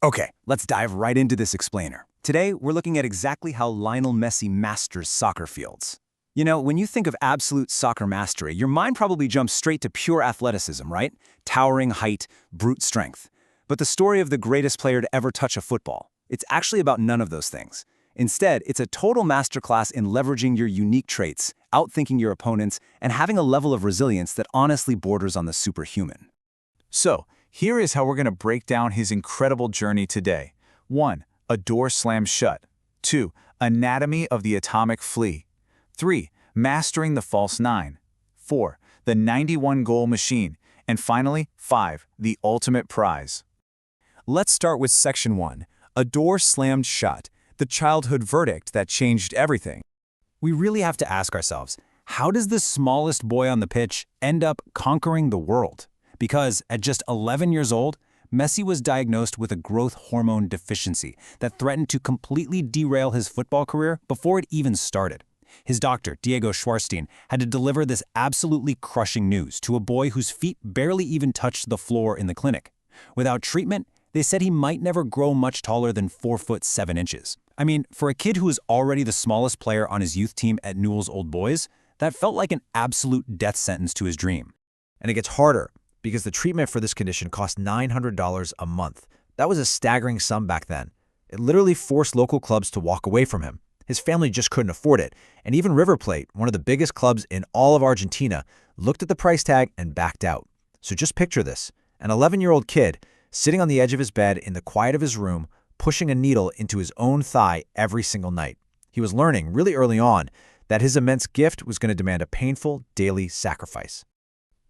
Okay, let's dive right into this explainer. Today, we're looking at exactly how Lionel Messi masters soccer fields. You know, when you think of absolute soccer mastery, your mind probably jumps straight to pure athleticism, right? Towering height, brute strength. But the story of the greatest player to ever touch a football, it's actually about none of those things. Instead, it's a total masterclass in leveraging your unique traits, outthinking your opponents, and having a level of resilience that honestly borders on the superhuman. So, here is how we're going to break down his incredible journey today. 1. A door slammed shut. 2. Anatomy of the atomic flea. 3. Mastering the false nine. 4. The 91-goal machine. And finally, 5. The ultimate prize. Let's start with Section 1, a door slammed shut, the childhood verdict that changed everything. We really have to ask ourselves, how does the smallest boy on the pitch end up conquering the world? Because at just 11 years old, Messi was diagnosed with a growth hormone deficiency that threatened to completely derail his football career before it even started. His doctor, Diego Schwartzstein, had to deliver this absolutely crushing news to a boy whose feet barely even touched the floor in the clinic. Without treatment, they said he might never grow much taller than 4 foot 7 inches. I mean, for a kid who was already the smallest player on his youth team at Newell's Old Boys, that felt like an absolute death sentence to his dream. And it gets harder, because the treatment for this condition cost $900 a month. That was a staggering sum back then. It literally forced local clubs to walk away from him. His family just couldn't afford it, and even River Plate, one of the biggest clubs in all of Argentina, looked at the price tag and backed out. So just picture this, an 11-year-old kid sitting on the edge of his bed in the quiet of his room, pushing a needle into his own thigh every single night. He was learning really early on that his immense gift was going to demand a painful daily sacrifice.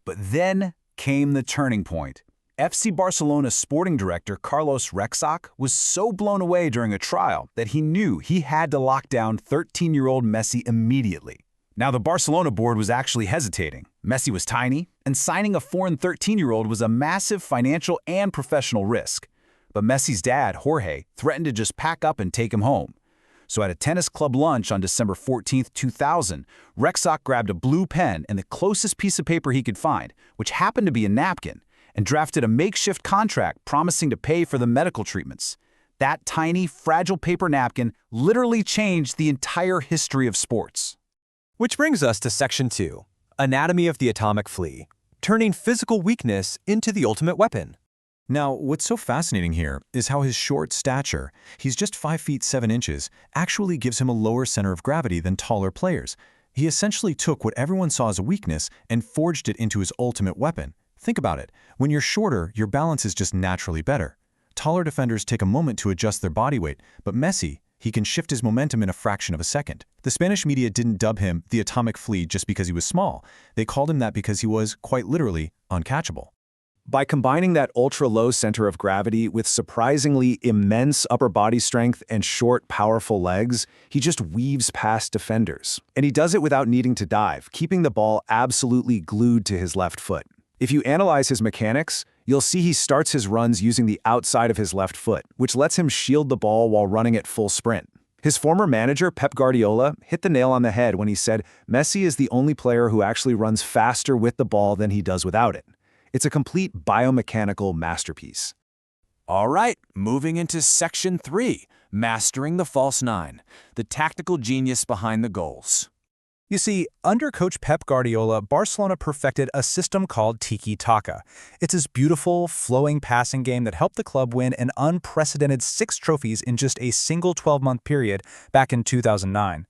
But then came the turning point. FC Barcelona's sporting director Carlos Rexach was so blown away during a trial that he knew he had to lock down 13-year-old Messi immediately. Now, the Barcelona board was actually hesitating. Messi was tiny, and signing a foreign 13-year-old was a massive financial and professional risk. But Messi's dad, Jorge, threatened to just pack up and take him home. So at a tennis club lunch on December 14, 2000, Rexach grabbed a blue pen and the closest piece of paper he could find, which happened to be a napkin, and drafted a makeshift contract promising to pay for the medical treatments. That tiny, fragile paper napkin literally changed the entire history of sports. Which brings us to Section 2, Anatomy of the Atomic Flea, turning physical weakness into the ultimate weapon. Now, what's so fascinating here is how his short stature, he's just 5 feet 7 inches, actually gives him a lower center of gravity than taller players. He essentially took what everyone saw as a weakness and forged it into his ultimate weapon. Think about it. When you're shorter, your balance is just naturally better. Taller defenders take a moment to adjust their body weight, but Messi, he can shift his momentum in a fraction of a second. The Spanish media didn't dub him the Atomic Flea just because he was small. They called him that because he was, quite literally, uncatchable. By combining that ultra-low center of gravity with surprisingly immense upper body strength and short, powerful legs, he just weaves past defenders. And he does it without needing to dive, keeping the ball absolutely glued to his left foot. If you analyze his mechanics, you'll see he starts his runs using the outside of his left foot, which lets him shield the ball while running at full sprint. His former manager, Pep Guardiola, hit the nail on the head when he said Messi is the only player who actually runs faster with the ball than he does without it. It's a complete biomechanical masterpiece. All right, moving into Section 3, Mastering the False Nine, the tactical genius behind the goals. You see, under coach Pep Guardiola, Barcelona perfected a system called tiki-taka. It's this beautiful, flowing passing game that helped the club win an unprecedented 6 trophies in just a single 12-month period back in 2009.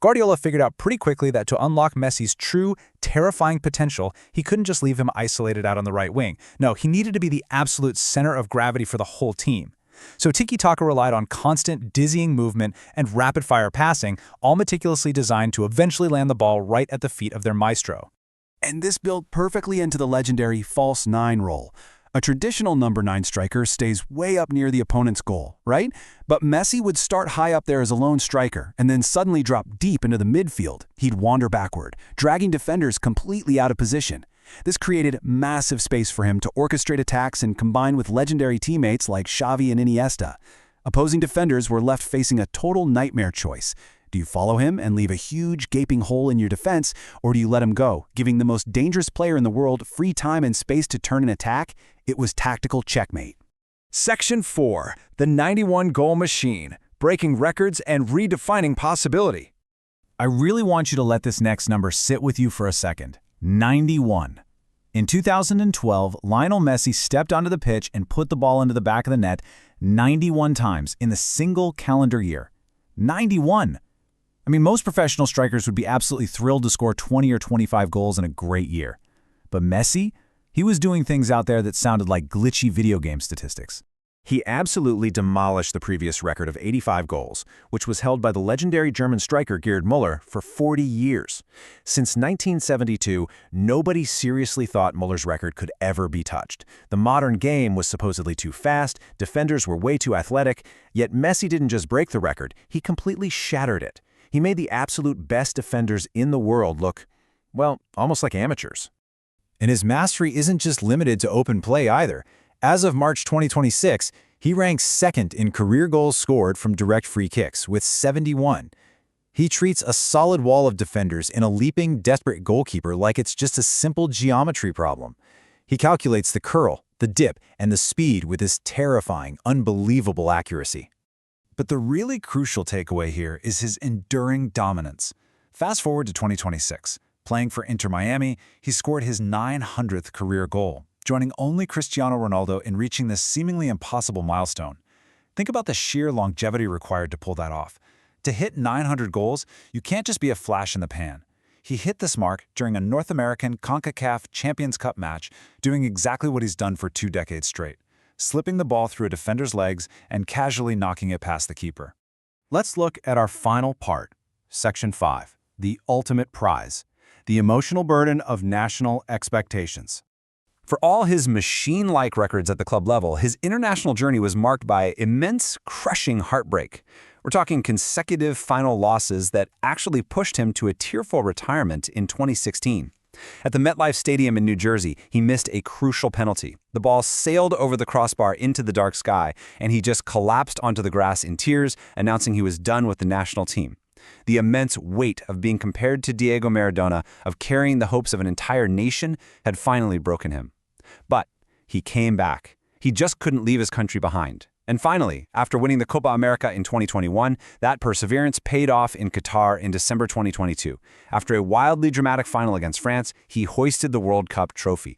Guardiola figured out pretty quickly that to unlock Messi's true, terrifying potential, he couldn't just leave him isolated out on the right wing. No, he needed to be the absolute center of gravity for the whole team. So tiki-taka relied on constant, dizzying movement and rapid-fire passing, all meticulously designed to eventually land the ball right at the feet of their maestro. And this built perfectly into the legendary false nine role. A traditional number 9 striker stays way up near the opponent's goal, right? But Messi would start high up there as a lone striker and then suddenly drop deep into the midfield. He'd wander backward, dragging defenders completely out of position. This created massive space for him to orchestrate attacks and combine with legendary teammates like Xavi and Iniesta. Opposing defenders were left facing a total nightmare choice. Do you follow him and leave a huge gaping hole in your defense, or do you let him go, giving the most dangerous player in the world free time and space to turn an attack? It was tactical checkmate. Section 4. The 91-goal machine, breaking records and redefining possibility. I really want you to let this next number sit with you for a second. 91. In 2012, Lionel Messi stepped onto the pitch and put the ball into the back of the net 91 times in the single calendar year. 91! I mean, most professional strikers would be absolutely thrilled to score 20 or 25 goals in a great year. But Messi? He was doing things out there that sounded like glitchy video game statistics. He absolutely demolished the previous record of 85 goals, which was held by the legendary German striker Gerd Müller for 40 years. Since 1972, nobody seriously thought Müller's record could ever be touched. The modern game was supposedly too fast, defenders were way too athletic, yet Messi didn't just break the record, he completely shattered it. He made the absolute best defenders in the world look, well, almost like amateurs. And his mastery isn't just limited to open play either. As of March 2026, he ranks second in career goals scored from direct free kicks with 71. He treats a solid wall of defenders in a leaping, desperate goalkeeper like it's just a simple geometry problem. He calculates the curl, the dip, and the speed with his terrifying, unbelievable accuracy. But the really crucial takeaway here is his enduring dominance. Fast forward to 2026. Playing for Inter Miami, he scored his 900th career goal, joining only Cristiano Ronaldo in reaching this seemingly impossible milestone. Think about the sheer longevity required to pull that off. To hit 900 goals, you can't just be a flash in the pan. He hit this mark during a North American CONCACAF Champions Cup match, doing exactly what he's done for 2 decades straight, slipping the ball through a defender's legs and casually knocking it past the keeper. Let's look at our final part, Section 5, the ultimate prize, the emotional burden of national expectations. For all his machine-like records at the club level, his international journey was marked by immense, crushing heartbreak. We're talking consecutive final losses that actually pushed him to a tearful retirement in 2016. At the MetLife Stadium in New Jersey, he missed a crucial penalty. The ball sailed over the crossbar into the dark sky, and he just collapsed onto the grass in tears, announcing he was done with the national team. The immense weight of being compared to Diego Maradona, of carrying the hopes of an entire nation, had finally broken him. But he came back. He just couldn't leave his country behind. And finally, after winning the Copa America in 2021, that perseverance paid off in Qatar in December 2022. After a wildly dramatic final against France, he hoisted the World Cup trophy.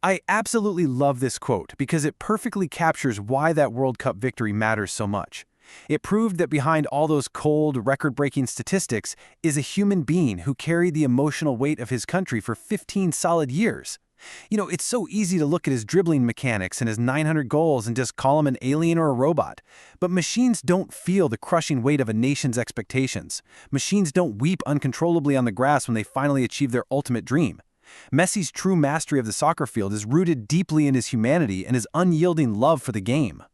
I absolutely love this quote because it perfectly captures why that World Cup victory matters so much. It proved that behind all those cold, record-breaking statistics is a human being who carried the emotional weight of his country for 15 solid years. You know, it's so easy to look at his dribbling mechanics and his 900 goals and just call him an alien or a robot. But machines don't feel the crushing weight of a nation's expectations. Machines don't weep uncontrollably on the grass when they finally achieve their ultimate dream. Messi's true mastery of the soccer field is rooted deeply in his humanity and his unyielding love for the game.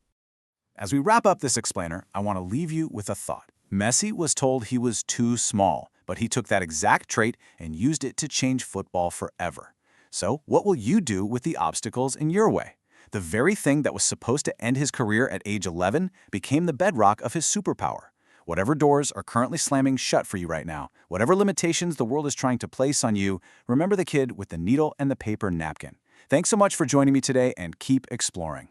As we wrap up this explainer, I want to leave you with a thought. Messi was told he was too small, but he took that exact trait and used it to change football forever. So, what will you do with the obstacles in your way? The very thing that was supposed to end his career at age 11 became the bedrock of his superpower. Whatever doors are currently slamming shut for you right now, whatever limitations the world is trying to place on you, remember the kid with the needle and the paper napkin. Thanks so much for joining me today, and keep exploring.